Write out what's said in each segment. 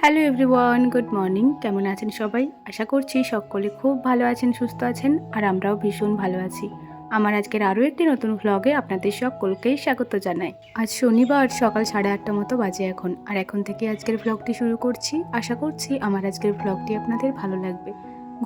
Hello everyone, good morning. কেমন আছেন সবাই? আশা করছি সকলে খুব ভালো আছেন, সুস্থ আছেন, আর আমরাও ভীষণ ভালো আছি। আমার আজকের আরও একটি নতুন ভ্লগে আপনাদের সকলকেই স্বাগত জানাই। আজ শনিবার সকাল 8:30 মতো বাজে এখন, আর এখন থেকে আজকের ভ্লগটি শুরু করছি। আশা করছি আমার আজকের ভ্লগটি আপনাদের ভালো লাগবে।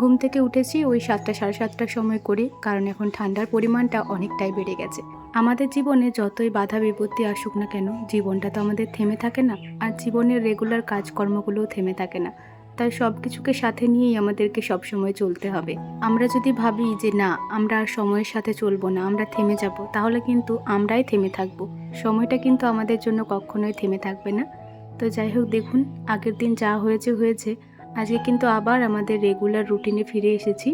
ঘুম থেকে উঠেছি ওই 7টা সাড়ে 7টার সময় করে, কারণ এখন ঠান্ডার পরিমাণটা অনেকটাই বেড়ে গেছে। আমাদের জীবনে যতই বাধা বিপত্তি আসুক না কেন, জীবনটা তো আমাদের থেমে থাকে না, আর জীবনের রেগুলার কাজকর্মগুলোও থেমে থাকে না। তাই সব কিছুকে সাথে নিয়েই আমাদেরকে সবসময় চলতে হবে। আমরা যদি ভাবি যে না, আমরা আর সময়ের সাথে চলবো না, আমরা থেমে যাব, তাহলে কিন্তু আমরাই থেমে থাকব। সময়টা কিন্তু আমাদের জন্য কখনোই থেমে থাকবে না। তো যাই হোক, দেখুন, আগের দিন যা হয়েছে হয়েছে, আজকে কিন্তু আবার আমাদের রেগুলার রুটিনে ফিরে এসেছি।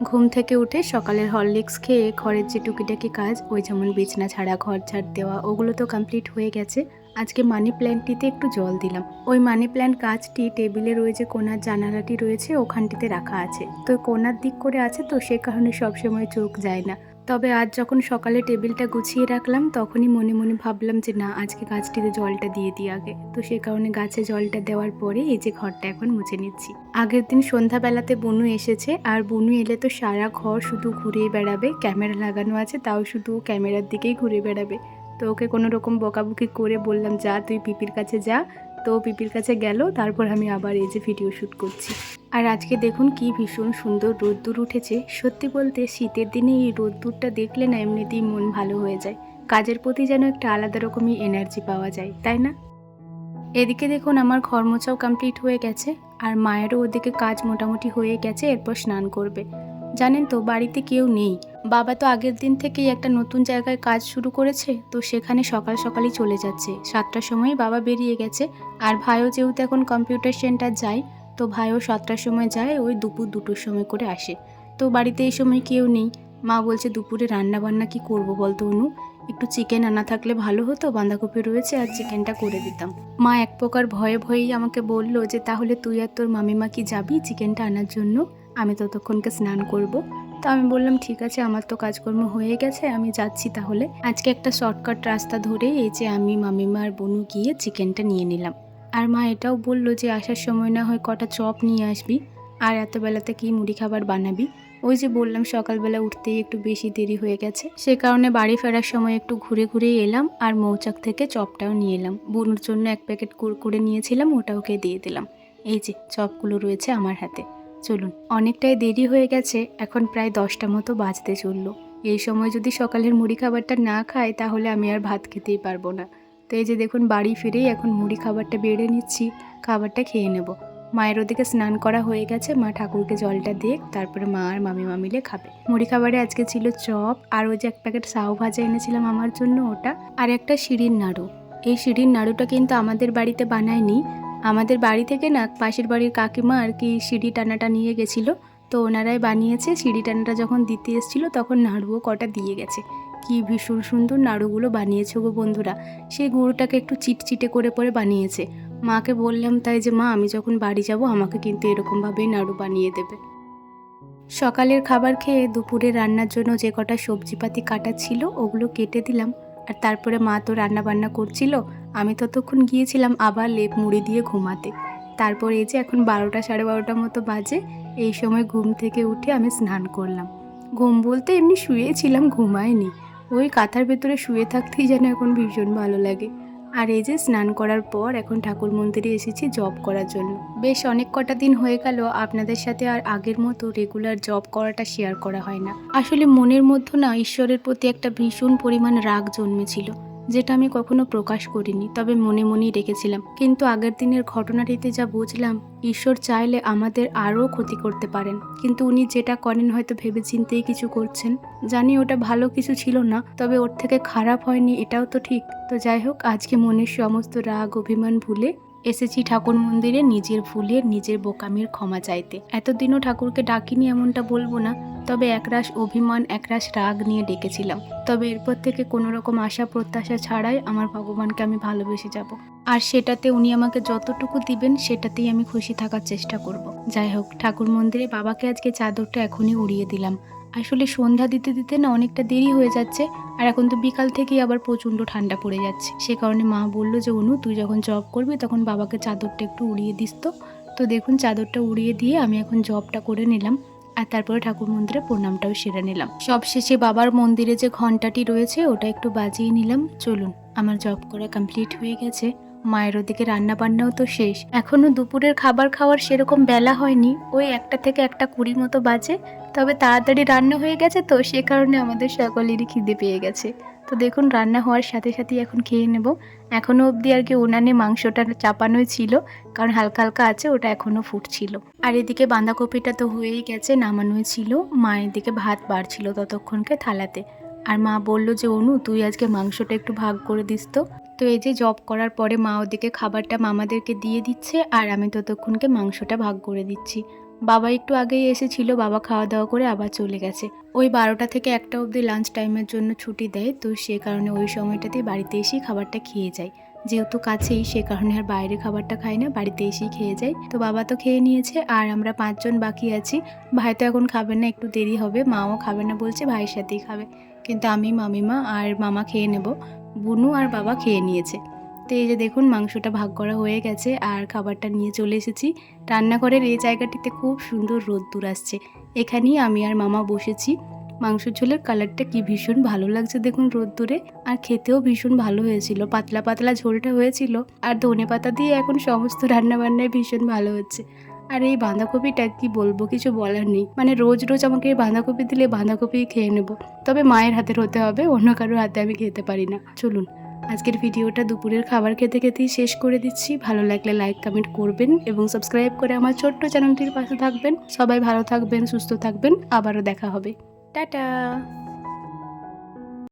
ঘুম থেকে উঠে সকালের হরলিক্স খেয়ে ঘরের যে টুকিটাকি কাজ, ওই যেমন বিছনা ছাড়া, ঘর ঝাড় দেওয়া, ওগুলো তো কমপ্লিট হয়ে গেছে। আজকে মানি প্ল্যান্টটিতে একটু জল দিলাম। ওই মানি প্ল্যান্ট গাছটি টেবিলের ওই যে কোনার জানালাটি রয়েছে ওখানটিতে রাখা আছে, তো কোনার দিক করে আছে, তো সে কারণে সবসময় চোখ যায় না। তবে আজ যখন সকালে টেবিলটা গুছিয়ে রাখলাম, তখনই মনে মনে ভাবলাম যে না, আজকে গাছটিতে জলটা দিয়ে দিই আগে। তো সে কারণে গাছে জলটা দেওয়ার পরে এই যে ঘরটা এখন মুছে নিচ্ছি। আগের দিন সন্ধ্যাবেলাতে বুনু এসেছে, আর বুনু এলে তো সারা ঘর শুধু ঘুরে বেড়াবে। ক্যামেরা লাগানো আছে, তাও শুধু ক্যামেরার দিকেই ঘুরে বেড়াবে। তো ওকে কোনো রকম বকাবকি করে বললাম, যা তুই পিপির কাছে যা। তো পিপির কাছে গেল, তারপর আমি আবার এই যে ভিডিও শ্যুট করছি। আর আজকে দেখুন কি ভীষণ সুন্দর রোদ্দুর উঠেছে। সত্যি বলতে শীতের দিনে এই রোদ্দুরটা দেখলে না এমনিতেই মন ভালো হয়ে যায়। কাজের প্রতি যেন একটা আলাদা রকমই এনার্জি পাওয়া যায়, তাই না? এদিকে দেখুন, আমার ঘর মোছাও কমপ্লিট হয়ে গেছে, আর মায়েরও ওদিকে কাজ মোটামুটি হয়ে গেছে, এরপর স্নান করবে। জানেন তো, বাড়িতে কেউ নেই। বাবা তো আগের দিন থেকেই একটা নতুন জায়গায় কাজ শুরু করেছে, তো সেখানে সকাল সকালই চলে যাচ্ছে। 7টার সময়ই বাবা বেরিয়ে গেছে। আর ভাইও যেহেতু এখন কম্পিউটার সেন্টার যায়, তো ভাইও 7টার সময় যায়, ওই দুপুর 2টোর সময় করে আসে। তো বাড়িতে এই সময় কেউ নেই। মা বলছে দুপুরে রান্না বান্না কি করবো বলতো অনু, একটু চিকেন আনা থাকলে ভালো হতো, বাঁধাকপি রয়েছে, আর চিকেনটা করে দিতাম। মা এক প্রকার ভয়ে ভয়েই আমাকে বলল যে তাহলে তুই আর তোর মামিমা কি যাবি চিকেনটা আনার জন্য, আমি ততক্ষণকে স্নান করব। তো আমি বললাম ঠিক আছে, আমার তো কাজকর্ম হয়ে গেছে, আমি যাচ্ছি তাহলে। আজকে একটা শর্টকাট রাস্তা ধরে এই যে আমি, মামিমা আর বনু গিয়ে চিকেনটা নিয়ে নিলাম। আর মা এটাও বলল যে আসার সময় না হয় কটা চপ নিয়ে আসবি, আর এত বেলাতে কি মুড়ি খাবার বানাবি। ওই যে বললাম সকালবেলা উঠতেই একটু বেশি দেরি হয়ে গেছে, সে কারণে বাড়ি ফেরার সময় একটু ঘুরে ঘুরেই এলাম, আর মৌচাক থেকে চপটাও নিয়ে এলাম। বনুর জন্য এক প্যাকেট কুরকুরে নিয়েছিলাম, ওটা ওকে দিয়ে দিলাম। এই যে চপগুলো রয়েছে আমার হাতে। চলুন, অনেকটাই দেরি হয়ে গেছে, এখন প্রায় 10টা মতো বাজতে চললো। এই সময় যদি সকালের মুড়ি খাবারটা না খাই, তাহলে আমি আর ভাত খেতেই পারবো না। তো এই যে দেখুন, বাড়ি ফিরেই এখন মুড়ি খাবারটা বেড়ে নিচ্ছি, খাবারটা খেয়ে নেব। মায়ের ওদিকে স্নান করা হয়ে গেছে, মা ঠাকুরকে জলটা দিয়ে তারপরে মা আর মামিমা মিলে খাবে। মুড়ি খাবারে আজকে ছিল চপ, আর ওই যে এক প্যাকেট সাউ ভাজা এনেছিলাম আমার জন্য, ওটা, আর একটা শিরির নাড়ু। এই শিরির নাড়ুটা কিন্তু আমাদের বাড়িতে বানায়নি, আমাদের বাড়ি থেকে না পাশের বাড়ির কাকিমা আর কি সিঁড়ি টানাটা নিয়ে গেছিলো, তো ওনারাই বানিয়েছে। সিঁড়ি টানাটা যখন দিতে এসেছিলো তখন নাড়ুও কটা দিয়ে গেছে। কি ভীষণ সুন্দর নাড়ুগুলো বানিয়েছে গো বন্ধুরা। সেই গুঁড়োটাকে একটু চিটচিটে করে পরে বানিয়েছে। মাকে বললাম তাই যে মা, আমি যখন বাড়ি যাব আমাকে কিন্তু এরকমভাবেই নাড়ু বানিয়ে দেবে। সকালের খাবার খেয়ে দুপুরে রান্নার জন্য যে কটা সবজিপাতি কাটা ছিল ওগুলো কেটে দিলাম। আর তারপরে মা তো রান্না বান্না করছিল, আমি ততক্ষণ গিয়েছিলাম আবার লেপ মুড়ি দিয়ে ঘুমাতে। তারপর এই যে এখন 12টা সাড়ে 12টা মতো বাজে, এই সময় ঘুম থেকে উঠে আমি স্নান করলাম। ঘুম বলতে এমনি শুয়েছিলাম, ঘুমায়নি। ওই কাঁথার ভেতরে শুয়ে থাকতেই যেন এখন ভীষণ ভালো লাগে। আর এই যে স্নান করার পর এখন ঠাকুর মন্দিরে এসেছি জব করার জন্য। বেশ অনেক কটা দিন হয়ে গেল আপনাদের সাথে আর আগের মতো রেগুলার জব করাটা শেয়ার করা হয় না। আসলে মনের মধ্যে না ঈশ্বরের প্রতি একটা ভীষণ পরিমাণ রাগ জন্মেছিল, যেটা আমি কখনো প্রকাশ করিনি, তবে মনে মনেই রেখেছিলাম। কিন্তু আগের দিনের ঘটনাটিতে যা বুঝলাম, ঈশ্বর চাইলে আমাদের আরও ক্ষতি করতে পারেন, কিন্তু উনি যেটা করেন হয়তো ভেবেচিন্তেই কিছু করছেন। জানি ওটা ভালো কিছু ছিল না, তবে ওর থেকে খারাপ হয়নি এটাও তো ঠিক। তো যাই হোক, আজকে মনের সমস্ত রাগ অভিমান ভুলে এসেছি ঠাকুর মন্দিরে নিজের ভুলের, নিজের বোকামির ক্ষমা চাইতে। এতদিনও ঠাকুরকে ডাকিনি এমনটা বলবো না, তবে একরাশ অভিমান, একরাশ রাগ নিয়ে ডেকেছিলাম। তবে এরপর থেকে কোনো রকম আশা প্রত্যাশা ছাড়াই আমার ভগবানকে আমি ভালোবেসে যাব, আর সেটাতে উনি আমাকে যতটুকু দিবেন সেটাতেই আমি খুশি থাকার চেষ্টা করব। যাই হোক, ঠাকুর মন্দিরে বাবাকে আজকে চাদরটা এখনই উড়িয়ে দিলাম। আসলে সন্ধ্যা দিতে দিতে না অনেকটা দেরি হয়ে যাচ্ছে, আর এখন তো বিকাল থেকেই আবার প্রচণ্ড ঠান্ডা পড়ে যাচ্ছে। সে কারণে মা বলল যে অনু তুই যখন জব করবি তখন বাবাকে চাদরটা একটু উড়িয়ে দিস। তো দেখুন চাদরটা উড়িয়ে দিয়ে আমি এখন জবটা করে নিলাম, আর তারপরে ঠাকুর মন্দিরে প্রণামটাও সেরে নিলাম। সবশেষে বাবার মন্দিরে যে ঘন্টাটি রয়েছে ওটা একটু বাজিয়ে নিলাম। চলুন, আমার জব করা কমপ্লিট হয়ে গেছে। মায়ের ওদিকে রান্না বান্নাও তো শেষ, এখনো দুপুরের খাবার খাওয়ার সেরকম বেলা হয়নি, ওই 1টা থেকে 1:20 মতো বাজে। তবে তাড়াতাড়ি রান্না হয়ে গেছে তো সে কারণে আমাদের সকলেরই খিদে পেয়ে গেছে। তো দেখুন রান্না হওয়ার সাথে সাথেই এখন খেয়ে নেব। এখনও অবধি আর কি উনানে মাংসটা চাপানোই ছিল, কারণ হালকা হালকা আছে, ওটা এখনও ফুটছিল। আর এদিকে বাঁধাকপিটা তো হয়েই গেছে, নামানোই ছিল। মায়ের দিকে ভাত বাড়ছিল ততক্ষণকে থালাতে। আর মা বলল যে অনু তুই আজকে মাংসটা একটু ভাগ করে দিস। তো এই যে জব করার পরে মা ওদিকে খাবারটা মামাদেরকে দিয়ে দিচ্ছে, আর আমি ততক্ষণকে মাংসটা ভাগ করে দিচ্ছি। বাবা একটু আগেই এসেছিল, বাবা খাওয়া দাওয়া করে আবার চলে গেছে। ওই 12টা থেকে 1টা অবধি লাঞ্চ টাইমের জন্য ছুটি দেয়, তো সে কারণে ওই সময়টাতেই বাড়িতে এসেই খাবারটা খেয়ে যায়। যেহেতু কাছেই সে কারণে আর বাইরে খাবারটা খাই না, বাড়িতে এসেই খেয়ে যাই। তো বাবা তো খেয়ে নিয়েছে, আর আমরা 5 জন বাকি আছি। ভাই তো এখন খাবে না, একটু দেরি হবে। মাও খাবে না বলছে, ভাইয়ের সাথেই খাবে। কিন্তু আমি, মামিমা আর মামা খেয়ে নেব। বুনু আর বাবা খেয়ে নিয়েছে। তো এই যে দেখুন মাংসটা ভাগ করা হয়ে গেছে, আর খাবারটা নিয়ে চলে এসেছি রান্নাঘরের এই জায়গাটিতে। খুব সুন্দর রোদ্দুর আসছে, এখানেই আমি আর মামা বসেছি। মাংস ঝোলের কালারটা কি ভীষণ ভালো লাগছে দেখুন রোদ্দুরে, আর খেতেও ভীষণ ভালো হয়েছিল। পাতলা পাতলা ঝোলটা হয়েছিল, আর ধনেপাতা দিয়ে এখন সমস্ত রান্নাবান্নায় ভীষণ ভালো হচ্ছে। আর এই বাঁধাকপিটা কি বলবো, কিছু বলার নেই। মানে রোজ রোজ আমাকে এই বাঁধাকপি দিলে বাঁধাকপি খেয়ে নেব, তবে মায়ের হাতের হতে হবে, অন্য কারোর হাতে আমি খেতে পারি না। চলুন আজকের ভিডিওটা দুপুরের খাবার খেতে খেতেই শেষ করে দিচ্ছি। ভালো লাগলে লাইক কমেন্ট করবেন এবং সাবস্ক্রাইব করে আমার ছোট্ট চ্যানেলটির পাশে থাকবেন। সবাই ভালো থাকবেন, সুস্থ থাকবেন, আবারও দেখা হবে। টাটা।